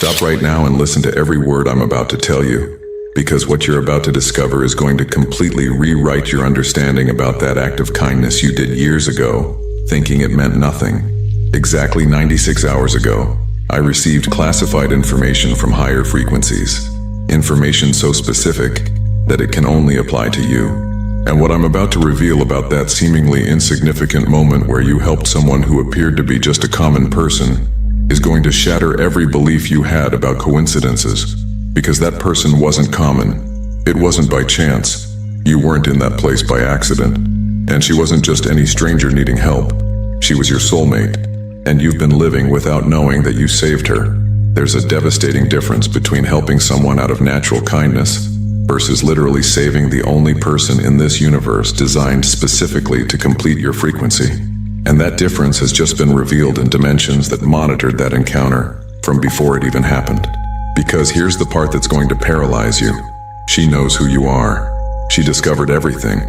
Stop right now and listen to every word I'm about to tell you, because what you're about to discover is going to completely rewrite your understanding about that act of kindness you did years ago, thinking it meant nothing. Exactly 96 hours ago, I received classified information from higher frequencies. Information so specific that it can only apply to you. And what I'm about to reveal about that seemingly insignificant moment where you helped someone who appeared to be just a common person is going to shatter every belief you had about coincidences. Because that person wasn't common. It wasn't by chance. You weren't in that place by accident. And she wasn't just any stranger needing help. She was your soulmate. And you've been living without knowing that you saved her. There's a devastating difference between helping someone out of natural kindness versus literally saving the only person in this universe designed specifically to complete your frequency. And that difference has just been revealed in dimensions that monitored that encounter from before it even happened. Because here's the part that's going to paralyze you. She knows who you are. She discovered everything.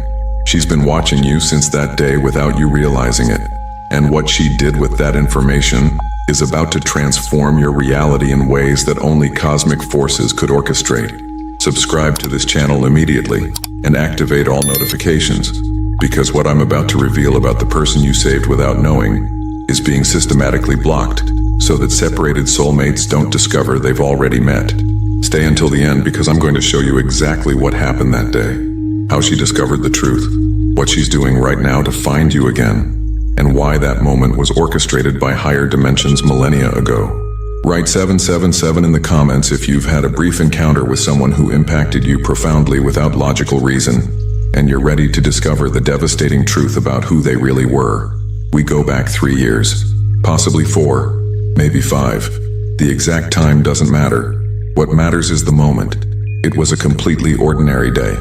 She's been watching you since that day without you realizing it. And what she did with that information is about to transform your reality in ways that only cosmic forces could orchestrate. Subscribe to this channel immediately and activate all notifications, because what I'm about to reveal about the person you saved without knowing is being systematically blocked so that separated soulmates don't discover they've already met. Stay until the end because I'm going to show you exactly what happened that day, how she discovered the truth, what she's doing right now to find you again, and why that moment was orchestrated by higher dimensions millennia ago. Write 777 in the comments if you've had a brief encounter with someone who impacted you profoundly without logical reason, and you're ready to discover the devastating truth about who they really were. We go back 3 years, possibly 4, maybe 5. The exact time doesn't matter. What matters is the moment. It was a completely ordinary day.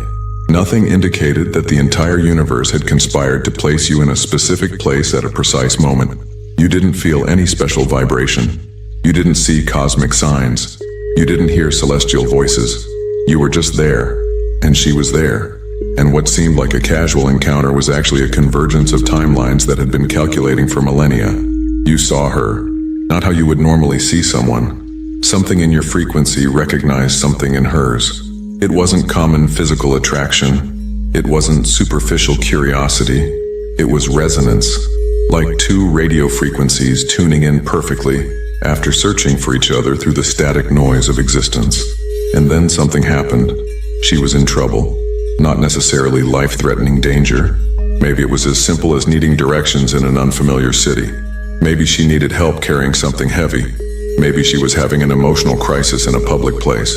Nothing indicated that the entire universe had conspired to place you in a specific place at a precise moment. You didn't feel any special vibration. You didn't see cosmic signs. You didn't hear celestial voices. You were just there, and she was there. And what seemed like a casual encounter was actually a convergence of timelines that had been calculating for millennia. You saw her, not how you would normally see someone. Something in your frequency recognized something in hers. It wasn't common physical attraction. It wasn't superficial curiosity. It was resonance, like 2 radio frequencies tuning in perfectly after searching for each other through the static noise of existence. And then something happened. She was in trouble. Not necessarily life-threatening danger. Maybe it was as simple as needing directions in an unfamiliar city. Maybe she needed help carrying something heavy. Maybe she was having an emotional crisis in a public place.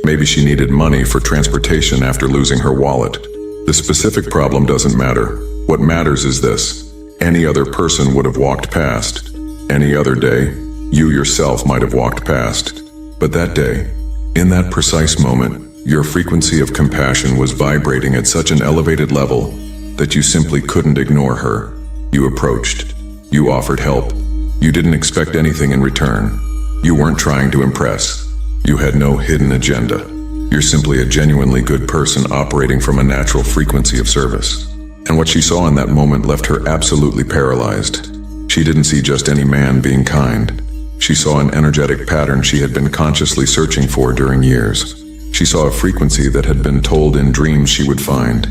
Maybe she needed money for transportation after losing her wallet. The specific problem doesn't matter. What matters is this. Any other person would have walked past. Any other day, you yourself might have walked past. But that day, in that precise moment, your frequency of compassion was vibrating at such an elevated level that you simply couldn't ignore her. You approached. You offered help. You didn't expect anything in return. You weren't trying to impress. You had no hidden agenda. You're simply a genuinely good person operating from a natural frequency of service. And what she saw in that moment left her absolutely paralyzed. She didn't see just any man being kind. She saw an energetic pattern she had been consciously searching for during years. She saw a frequency that had been told in dreams she would find.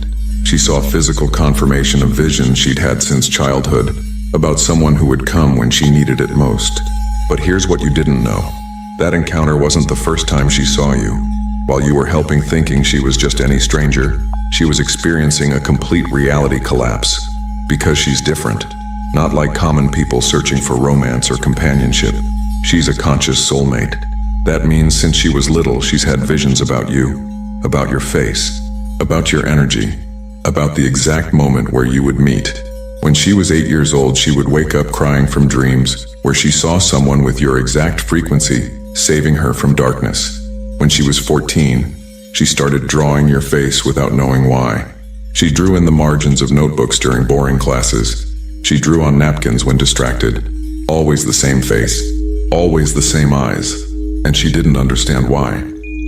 She saw physical confirmation of visions she'd had since childhood, about someone who would come when she needed it most. But here's what you didn't know. That encounter wasn't the first time she saw you. While you were helping thinking she was just any stranger, she was experiencing a complete reality collapse. Because she's different. Not like common people searching for romance or companionship. She's a conscious soulmate. That means since she was little, she's had visions about you, about your face, about your energy, about the exact moment where you would meet. When she was 8 years old, she would wake up crying from dreams where she saw someone with your exact frequency saving her from darkness. When she was 14, she started drawing your face without knowing why. She drew in the margins of notebooks during boring classes. She drew on napkins when distracted. Always the same face, always the same eyes. And she didn't understand why.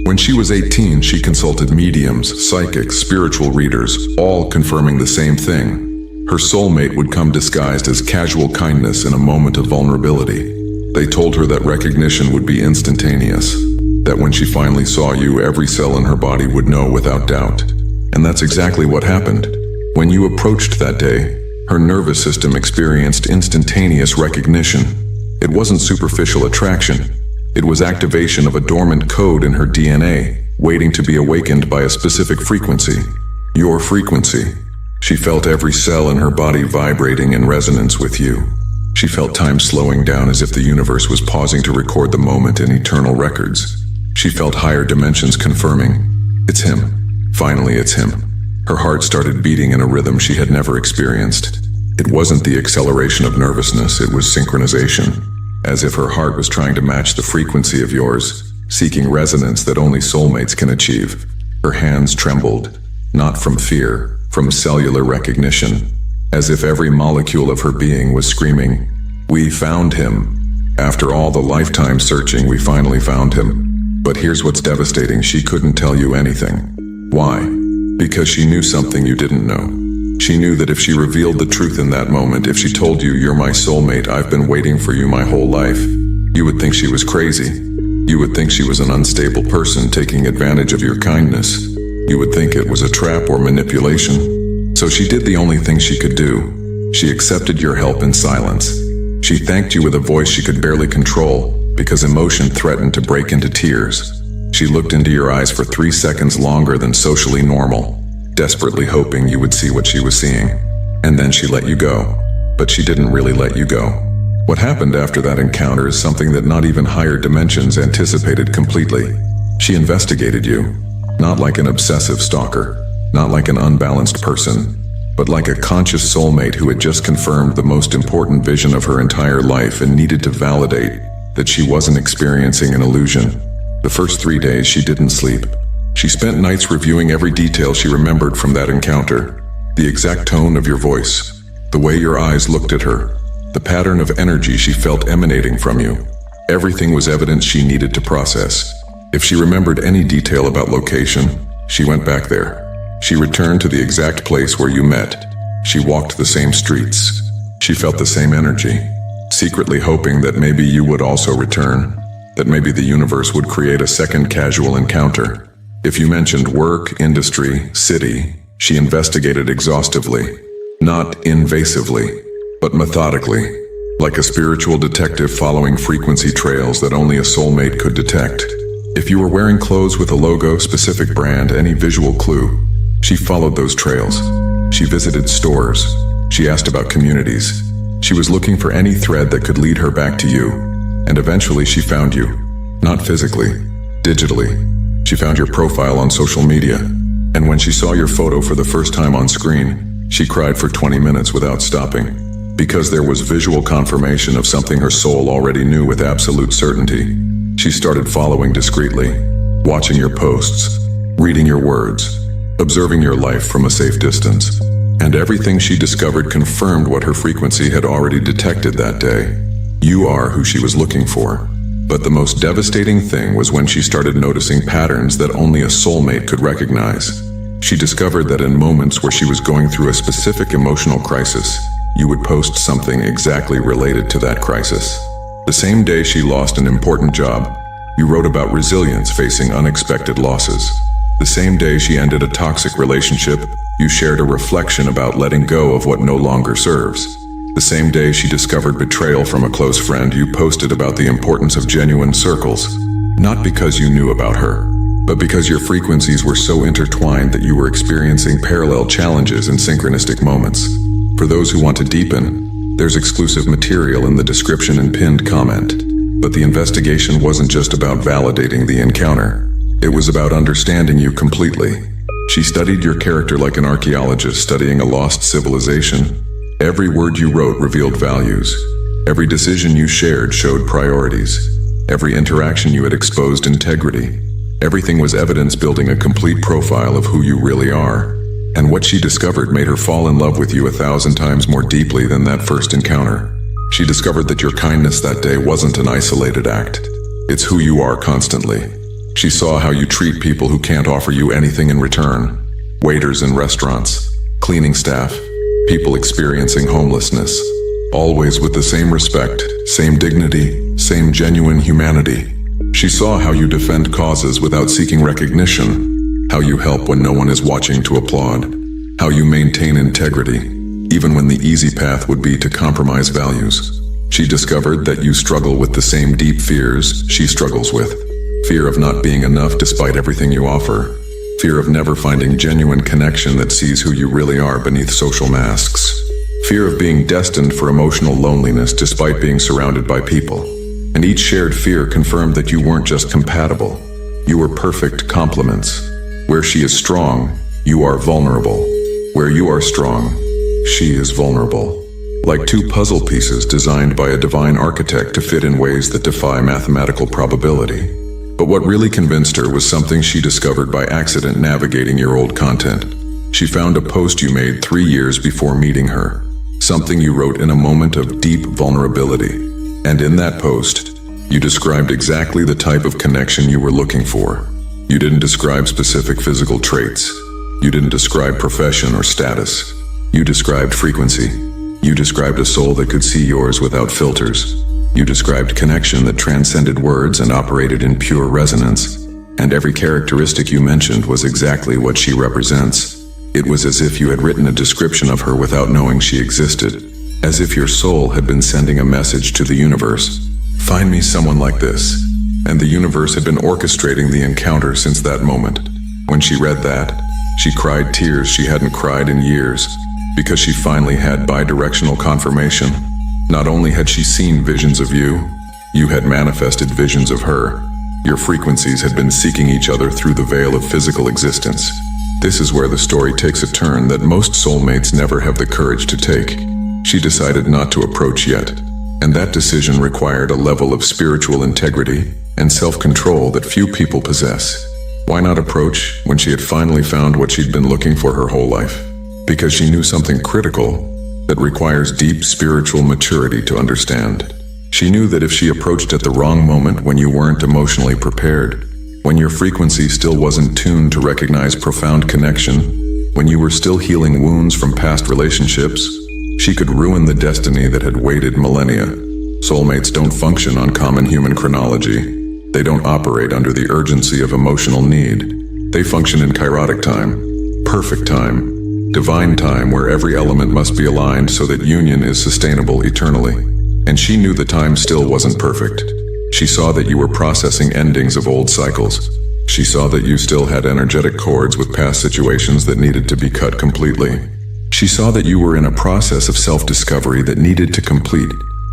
When she was 18, she consulted mediums, psychics, spiritual readers, all confirming the same thing. Her soulmate would come disguised as casual kindness in a moment of vulnerability. They told her that recognition would be instantaneous, that when she finally saw you, every cell in her body would know without doubt. And that's exactly what happened. When you approached that day, her nervous system experienced instantaneous recognition. It wasn't superficial attraction. It was activation of a dormant code in her DNA, waiting to be awakened by a specific frequency. Your frequency. She felt every cell in her body vibrating in resonance with you. She felt time slowing down as if the universe was pausing to record the moment in eternal records. She felt higher dimensions confirming, it's him. Finally, it's him. Her heart started beating in a rhythm she had never experienced. It wasn't the acceleration of nervousness, it was synchronization. As if her heart was trying to match the frequency of yours, seeking resonance that only soulmates can achieve. Her hands trembled, not from fear, from cellular recognition. As if every molecule of her being was screaming, "We found him. After all the lifetime searching, we finally found him." But here's what's devastating, she couldn't tell you anything. Why? Because she knew something you didn't know. She knew that if she revealed the truth in that moment, if she told you, "You're my soulmate, I've been waiting for you my whole life," you would think she was crazy. You would think she was an unstable person taking advantage of your kindness. You would think it was a trap or manipulation. So she did the only thing she could do. She accepted your help in silence. She thanked you with a voice she could barely control, because emotion threatened to break into tears. She looked into your eyes for 3 seconds longer than socially normal, desperately hoping you would see what she was seeing. And then she let you go. But she didn't really let you go. What happened after that encounter is something that not even higher dimensions anticipated completely. She investigated you, not like an obsessive stalker, not like an unbalanced person, but like a conscious soulmate who had just confirmed the most important vision of her entire life and needed to validate that she wasn't experiencing an illusion. The first 3 days she didn't sleep. She spent nights reviewing every detail she remembered from that encounter. The exact tone of your voice, the way your eyes looked at her, the pattern of energy she felt emanating from you. Everything was evidence she needed to process. If she remembered any detail about location, she went back there. She returned to the exact place where you met. She walked the same streets. She felt the same energy, secretly hoping that maybe you would also return, that maybe the universe would create a second casual encounter. If you mentioned work, industry, city, she investigated exhaustively, not invasively, but methodically, like a spiritual detective following frequency trails that only a soulmate could detect. If you were wearing clothes with a logo, specific brand, any visual clue, she followed those trails. She visited stores. She asked about communities. She was looking for any thread that could lead her back to you. And eventually she found you. Not physically, digitally. She found your profile on social media. And when she saw your photo for the first time on screen, she cried for 20 minutes without stopping. Because there was visual confirmation of something her soul already knew with absolute certainty. She started following discreetly, watching your posts, reading your words, observing your life from a safe distance. And everything she discovered confirmed what her frequency had already detected that day. You are who she was looking for. But the most devastating thing was when she started noticing patterns that only a soulmate could recognize. She discovered that in moments where she was going through a specific emotional crisis, you would post something exactly related to that crisis. The same day she lost an important job, you wrote about resilience facing unexpected losses. The same day she ended a toxic relationship, you shared a reflection about letting go of what no longer serves. The same day she discovered betrayal from a close friend, you posted about the importance of genuine circles. Not because you knew about her, but because your frequencies were so intertwined that you were experiencing parallel challenges in synchronistic moments. For those who want to deepen, there's exclusive material in the description and pinned comment. But the investigation wasn't just about validating the encounter. It was about understanding you completely. She studied your character like an archaeologist studying a lost civilization. Every word you wrote revealed values. Every decision you shared showed priorities. Every interaction you had exposed integrity. Everything was evidence building a complete profile of who you really are. And what she discovered made her fall in love with you 1,000 times more deeply than that first encounter. She discovered that your kindness that day wasn't an isolated act. It's who you are constantly. She saw how you treat people who can't offer you anything in return. Waiters in restaurants, cleaning staff, people experiencing homelessness. Always with the same respect, same dignity, same genuine humanity. She saw how you defend causes without seeking recognition, how you help when no one is watching to applaud, how you maintain integrity, even when the easy path would be to compromise values. She discovered that you struggle with the same deep fears she struggles with. Fear of not being enough despite everything you offer. Fear of never finding genuine connection that sees who you really are beneath social masks. Fear of being destined for emotional loneliness despite being surrounded by people. And each shared fear confirmed that you weren't just compatible. You were perfect complements. Where she is strong, you are vulnerable. Where you are strong, she is vulnerable. Like two puzzle pieces designed by a divine architect to fit in ways that defy mathematical probability. But what really convinced her was something she discovered by accident navigating your old content. She found a post you made 3 years before meeting her. Something you wrote in a moment of deep vulnerability. And in that post, you described exactly the type of connection you were looking for. You didn't describe specific physical traits. You didn't describe profession or status. You described frequency. You described a soul that could see yours without filters. You described connection that transcended words and operated in pure resonance. And every characteristic you mentioned was exactly what she represents. It was as if you had written a description of her without knowing she existed. As if your soul had been sending a message to the universe. Find me someone like this. And the universe had been orchestrating the encounter since that moment. When she read that, she cried tears she hadn't cried in years, because she finally had bi-directional confirmation. Not only had she seen visions of you, you had manifested visions of her. Your frequencies had been seeking each other through the veil of physical existence. This is where the story takes a turn that most soulmates never have the courage to take. She decided not to approach yet, and that decision required a level of spiritual integrity and self-control that few people possess. Why not approach when she had finally found what she'd been looking for her whole life? Because she knew something critical that requires deep spiritual maturity to understand. She knew that if she approached at the wrong moment when you weren't emotionally prepared, when your frequency still wasn't tuned to recognize profound connection, when you were still healing wounds from past relationships, she could ruin the destiny that had waited millennia. Soulmates don't function on common human chronology. They don't operate under the urgency of emotional need. They function in kairotic time, perfect time, divine time where every element must be aligned so that union is sustainable eternally. And she knew the time still wasn't perfect. She saw that you were processing endings of old cycles. She saw that you still had energetic cords with past situations that needed to be cut completely. She saw that you were in a process of self-discovery that needed to complete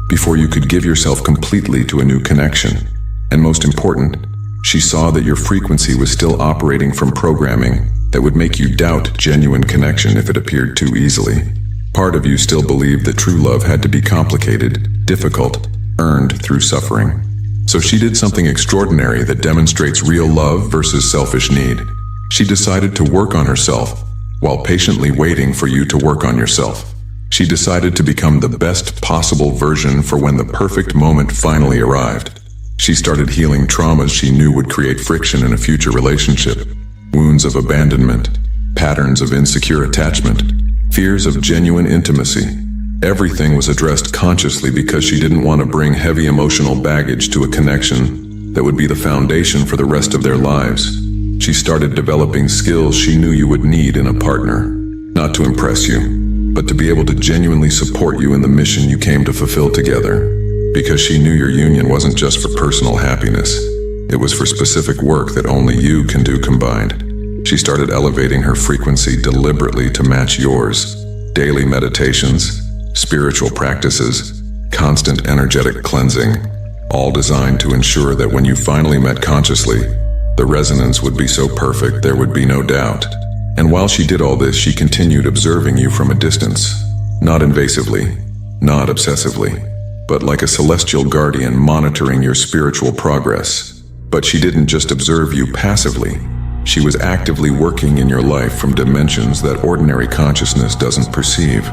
before you could give yourself completely to a new connection. And most important, she saw that your frequency was still operating from programming that would make you doubt genuine connection if it appeared too easily. Part of you still believed that true love had to be complicated, difficult, earned through suffering. So she did something extraordinary that demonstrates real love versus selfish need. She decided to work on herself while patiently waiting for you to work on yourself. She decided to become the best possible version for when the perfect moment finally arrived. She started healing traumas she knew would create friction in a future relationship. Wounds of abandonment, patterns of insecure attachment, fears of genuine intimacy. Everything was addressed consciously because she didn't want to bring heavy emotional baggage to a connection that would be the foundation for the rest of their lives. She started developing skills she knew you would need in a partner, not to impress you, but to be able to genuinely support you in the mission you came to fulfill together. Because she knew your union wasn't just for personal happiness, it was for specific work that only you can do combined. She started elevating her frequency deliberately to match yours. Daily meditations, spiritual practices, constant energetic cleansing, all designed to ensure that when you finally met consciously, the resonance would be so perfect there would be no doubt. And while she did all this, she continued observing you from a distance, not invasively, not obsessively, but like a celestial guardian monitoring your spiritual progress. But she didn't just observe you passively. She was actively working in your life from dimensions that ordinary consciousness doesn't perceive.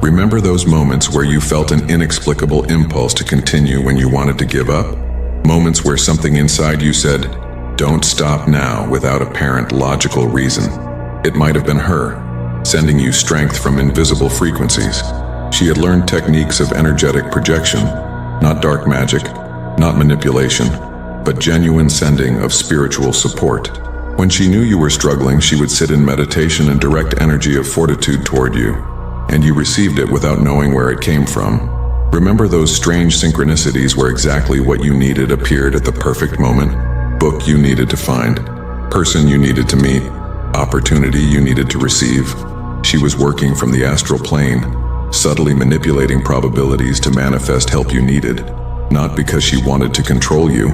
Remember those moments where you felt an inexplicable impulse to continue when you wanted to give up? Moments where something inside you said, "Don't stop now," without apparent logical reason. It might have been her, sending you strength from invisible frequencies. She had learned techniques of energetic projection, not dark magic, Not manipulation, but genuine sending of spiritual support. When she knew you were struggling, she would sit in meditation and direct energy of fortitude toward you, and you received it without knowing where it came from. Remember those strange synchronicities where exactly what you needed appeared at the perfect moment? Book you needed to find, person you needed to meet, opportunity you needed to receive. She was working from the astral plane, subtly manipulating probabilities to manifest help you needed, not because she wanted to control you,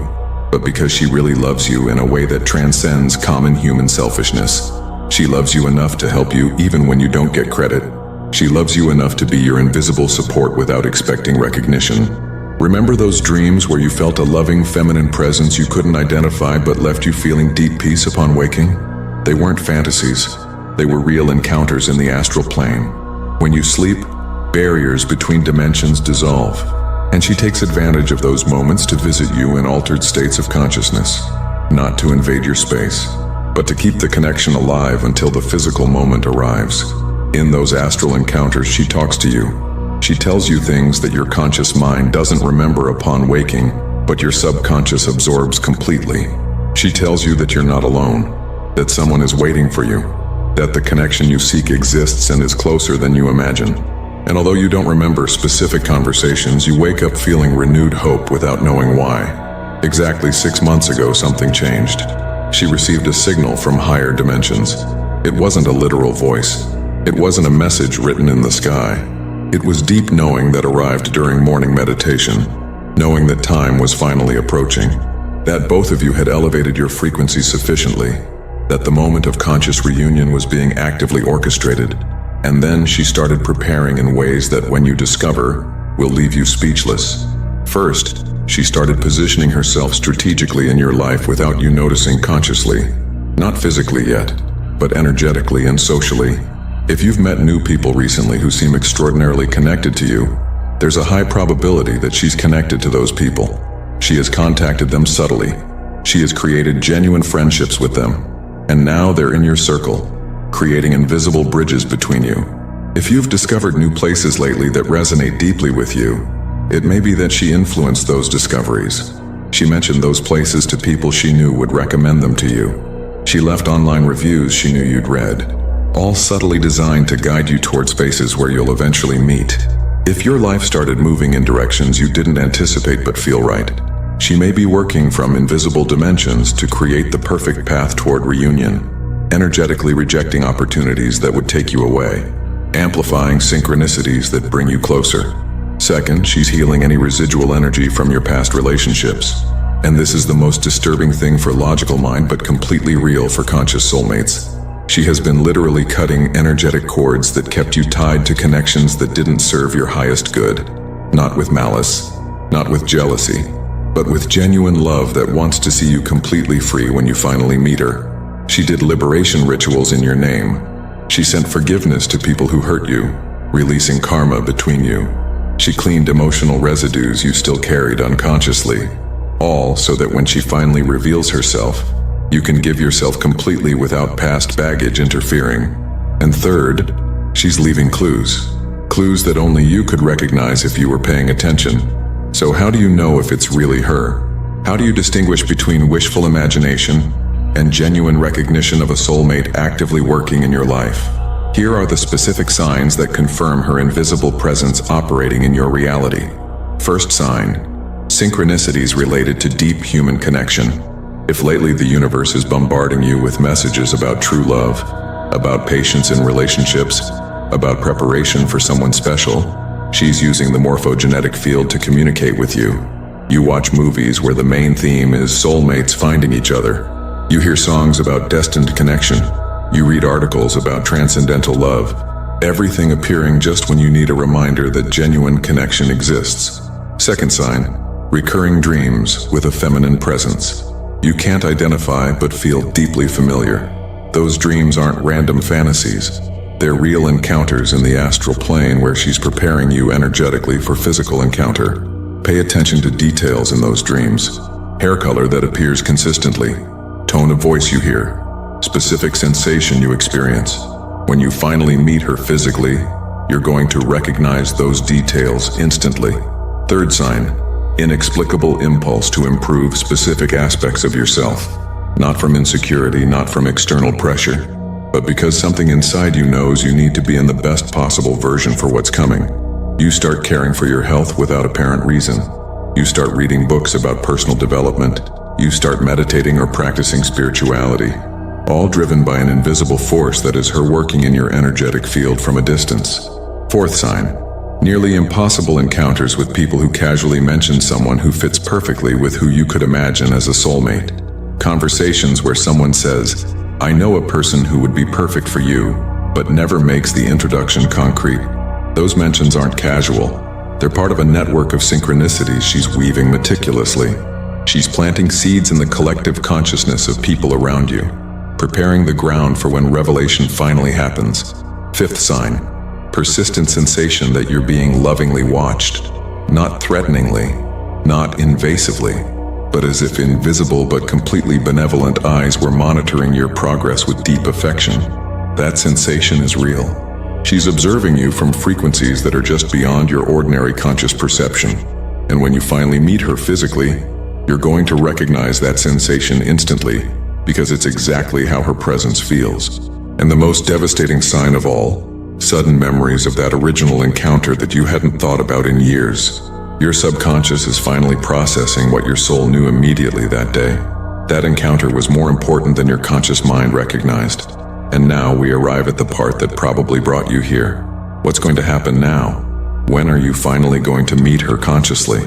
but because she really loves you in a way that transcends common human selfishness. She loves you enough to help you even when you don't get credit. She loves you enough to be your invisible support without expecting recognition. Remember those dreams where you felt a loving feminine presence you couldn't identify but left you feeling deep peace upon waking? They weren't fantasies. They were real encounters in the astral plane. When you sleep, barriers between dimensions dissolve, and she takes advantage of those moments to visit you in altered states of consciousness, not to invade your space, but to keep the connection alive until the physical moment arrives. In those astral encounters, she talks to you. She tells you things that your conscious mind doesn't remember upon waking, but your subconscious absorbs completely. She tells you that you're not alone, that someone is waiting for you, that the connection you seek exists and is closer than you imagine. And although you don't remember specific conversations, you wake up feeling renewed hope without knowing why. Exactly 6 months ago, something changed. She received a signal from higher dimensions. It wasn't a literal voice. It wasn't a message written in the sky. It was deep knowing that arrived during morning meditation, knowing that time was finally approaching, that both of you had elevated your frequency sufficiently, that the moment of conscious reunion was being actively orchestrated. And then she started preparing in ways that, when you discover, will leave you speechless. First, she started positioning herself strategically in your life without you noticing consciously. Not physically yet, but energetically and socially. If you've met new people recently who seem extraordinarily connected to you, there's a high probability that she's connected to those people. She has contacted them subtly. She has created genuine friendships with them. And now they're in your circle, creating invisible bridges between you. If you've discovered new places lately that resonate deeply with you, it may be that she influenced those discoveries. She mentioned those places to people she knew would recommend them to you. She left online reviews she knew you'd read, all subtly designed to guide you toward spaces where you'll eventually meet. If your life started moving in directions you didn't anticipate but feel right, she may be working from invisible dimensions to create the perfect path toward reunion, energetically rejecting opportunities that would take you away, amplifying synchronicities that bring you closer. Second, she's healing any residual energy from your past relationships. And this is the most disturbing thing for logical mind, but completely real for conscious soulmates. She has been literally cutting energetic cords that kept you tied to connections that didn't serve your highest good. Not with malice, not with jealousy, but with genuine love that wants to see you completely free when you finally meet her. She did liberation rituals in your name. She sent forgiveness to people who hurt you, releasing karma between you. She cleaned emotional residues you still carried unconsciously, all so that when she finally reveals herself, you can give yourself completely without past baggage interfering. And third, she's leaving clues. Clues that only you could recognize if you were paying attention. So how do you know if it's really her? How do you distinguish between wishful imagination and genuine recognition of a soulmate actively working in your life? Here are the specific signs that confirm her invisible presence operating in your reality. First sign: synchronicities related to deep human connection. If lately the universe is bombarding you with messages about true love, about patience in relationships, about preparation for someone special, she's using the morphogenetic field to communicate with you. You watch movies where the main theme is soulmates finding each other. You hear songs about destined connection. You read articles about transcendental love. Everything appearing just when you need a reminder that genuine connection exists. Second sign: recurring dreams with a feminine presence. You can't identify but feel deeply familiar. Those dreams aren't random fantasies. They're real encounters in the astral plane where she's preparing you energetically for physical encounter. Pay attention to details in those dreams. Hair color that appears consistently. Tone of voice you hear. Specific sensation you experience. When you finally meet her physically, you're going to recognize those details instantly. Third sign: inexplicable impulse to improve specific aspects of yourself. Not from insecurity, not from external pressure, but because something inside you knows you need to be in the best possible version for what's coming. You start caring for your health without apparent reason. You start reading books about personal development. You start meditating or practicing spirituality, all driven by an invisible force that is her working in your energetic field from a distance. Fourth sign, nearly impossible encounters with people who casually mention someone who fits perfectly with who you could imagine as a soulmate. Conversations where someone says, "I know a person who would be perfect for you," but never makes the introduction concrete. Those mentions aren't casual. They're part of a network of synchronicities she's weaving meticulously. She's planting seeds in the collective consciousness of people around you, preparing the ground for when revelation finally happens. Fifth sign, persistent sensation that you're being lovingly watched. Not threateningly, not invasively, but as if invisible but completely benevolent eyes were monitoring your progress with deep affection. That sensation is real. She's observing you from frequencies that are just beyond your ordinary conscious perception. And when you finally meet her physically, you're going to recognize that sensation instantly, because it's exactly how her presence feels. And the most devastating sign of all, sudden memories of that original encounter that you hadn't thought about in years. Your subconscious is finally processing what your soul knew immediately that day. That encounter was more important than your conscious mind recognized. And now we arrive at the part that probably brought you here. What's going to happen now? When are you finally going to meet her consciously?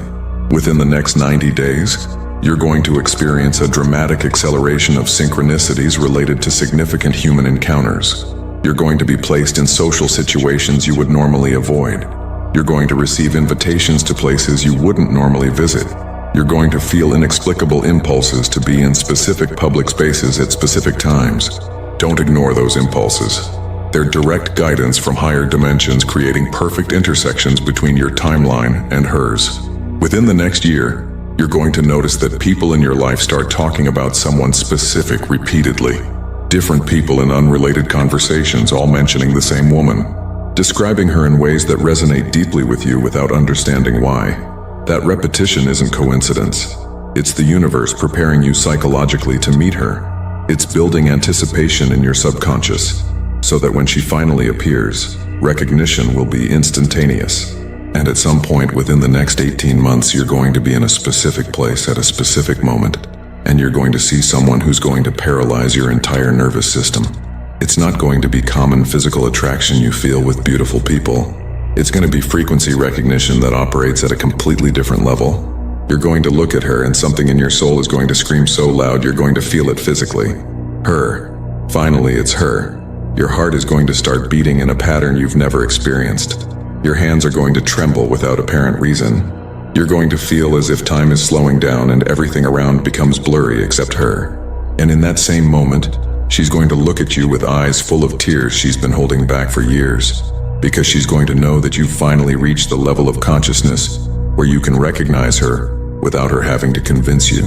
Within the next 90 days, you're going to experience a dramatic acceleration of synchronicities related to significant human encounters. You're going to be placed in social situations you would normally avoid. You're going to receive invitations to places you wouldn't normally visit. You're going to feel inexplicable impulses to be in specific public spaces at specific times. Don't ignore those impulses. They're direct guidance from higher dimensions, creating perfect intersections between your timeline and hers. Within the next year, you're going to notice that people in your life start talking about someone specific repeatedly. Different people in unrelated conversations, all mentioning the same woman, describing her in ways that resonate deeply with you without understanding why. That repetition isn't coincidence. It's the universe preparing you psychologically to meet her. It's building anticipation in your subconscious, so that when she finally appears, recognition will be instantaneous. And at some point within the next 18 months, you're going to be in a specific place at a specific moment, and you're going to see someone who's going to paralyze your entire nervous system. It's not going to be common physical attraction you feel with beautiful people. It's going to be frequency recognition that operates at a completely different level. You're going to look at her and something in your soul is going to scream so loud you're going to feel it physically. Her. Finally, it's her. Your heart is going to start beating in a pattern you've never experienced. Your hands are going to tremble without apparent reason. You're going to feel as if time is slowing down and everything around becomes blurry except her. And in that same moment, she's going to look at you with eyes full of tears she's been holding back for years, because she's going to know that you've finally reached the level of consciousness where you can recognize her without her having to convince you.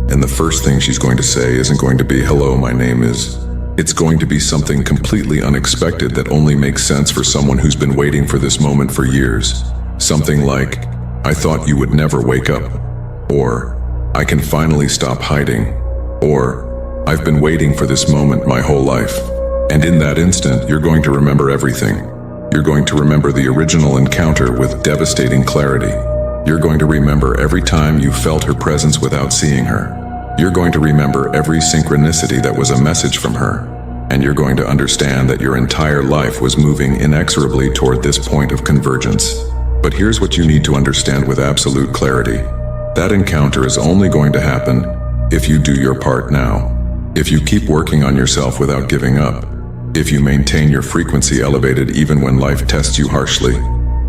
And the first thing she's going to say isn't going to be, "Hello, my name is..." It's going to be something completely unexpected that only makes sense for someone who's been waiting for this moment for years. Something like, "I thought you would never wake up." Or, "I can finally stop hiding." Or, "I've been waiting for this moment my whole life." And in that instant, you're going to remember everything. You're going to remember the original encounter with devastating clarity. You're going to remember every time you felt her presence without seeing her. You're going to remember every synchronicity that was a message from her. And you're going to understand that your entire life was moving inexorably toward this point of convergence. But here's what you need to understand with absolute clarity. That encounter is only going to happen if you do your part now. If you keep working on yourself without giving up. If you maintain your frequency elevated even when life tests you harshly.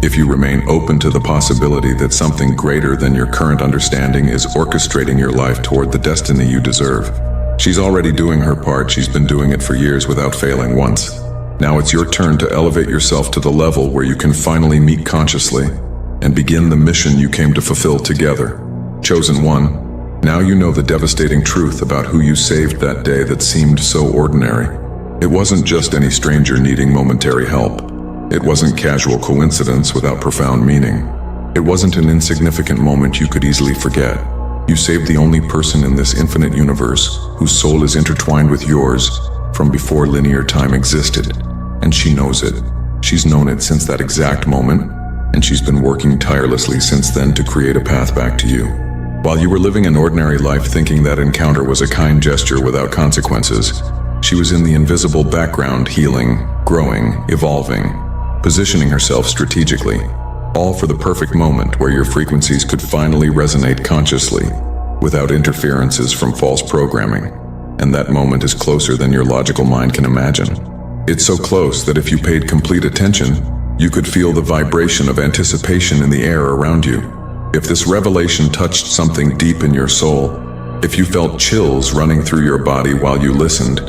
If you remain open to the possibility that something greater than your current understanding is orchestrating your life toward the destiny you deserve. She's already doing her part. She's been doing it for years without failing once. Now it's your turn to elevate yourself to the level where you can finally meet consciously and begin the mission you came to fulfill together. Chosen one, now you know the devastating truth about who you saved that day that seemed so ordinary. It wasn't just any stranger needing momentary help. It wasn't casual coincidence without profound meaning. It wasn't an insignificant moment you could easily forget. You saved the only person in this infinite universe whose soul is intertwined with yours from before linear time existed. And she knows it. She's known it since that exact moment, and she's been working tirelessly since then to create a path back to you. While you were living an ordinary life thinking that encounter was a kind gesture without consequences, she was in the invisible background healing, growing, evolving, positioning herself strategically, all for the perfect moment where your frequencies could finally resonate consciously, without interferences from false programming. And that moment is closer than your logical mind can imagine. It's so close that if you paid complete attention, you could feel the vibration of anticipation in the air around you. If this revelation touched something deep in your soul, if you felt chills running through your body while you listened,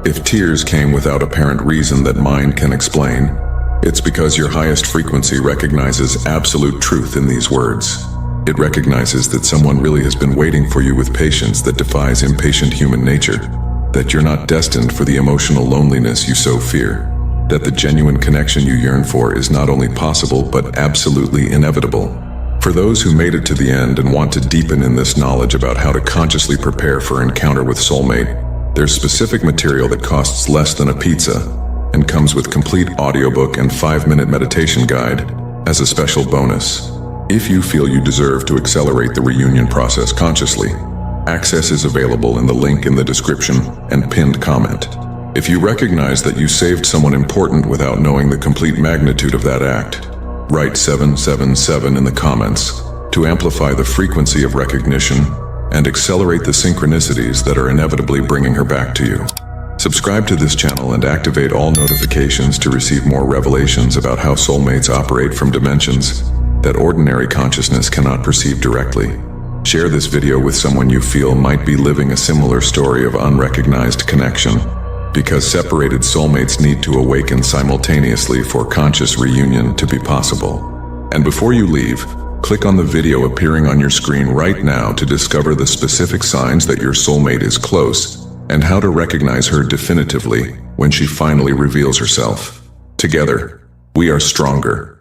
if tears came without apparent reason that mind can explain, it's because your highest frequency recognizes absolute truth in these words. It recognizes that someone really has been waiting for you with patience that defies impatient human nature, that you're not destined for the emotional loneliness you so fear, that the genuine connection you yearn for is not only possible but absolutely inevitable. For those who made it to the end and want to deepen in this knowledge about how to consciously prepare for encounter with Soulmate, there's specific material that costs less than a pizza and comes with complete audiobook and 5-minute meditation guide as a special bonus. If you feel you deserve to accelerate the reunion process consciously, access is available in the link in the description and pinned comment. If you recognize that you saved someone important without knowing the complete magnitude of that act, write 777 in the comments to amplify the frequency of recognition and accelerate the synchronicities that are inevitably bringing her back to you. Subscribe to this channel and activate all notifications to receive more revelations about how soulmates operate from dimensions that ordinary consciousness cannot perceive directly. Share this video with someone you feel might be living a similar story of unrecognized connection, because separated soulmates need to awaken simultaneously for conscious reunion to be possible. And before you leave, click on the video appearing on your screen right now to discover the specific signs that your soulmate is close and how to recognize her definitively when she finally reveals herself. Together, we are stronger.